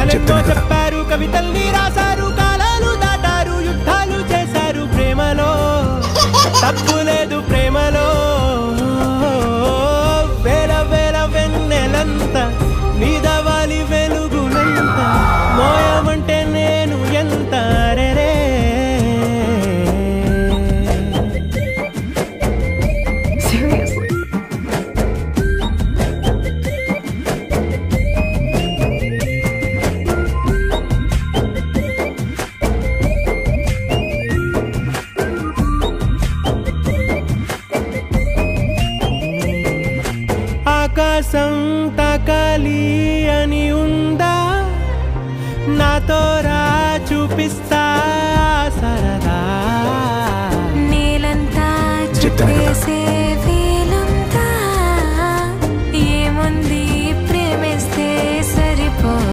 కథలెన్నో చెప్పారు, కవితల్ని రాశారు, కాలాలు దాటారు, యుద్ధాలు చేశారు ప్రేమలో. తప్పు లేదు ప్రేమలో. వేల వేల వెన్నెలంత నీదవాలి వెలుగులంత, మోయమంటే నేను ఎంత రే. ఆకాశం తాకాలి అని ఉందా, నాతో రా చూపిస్తా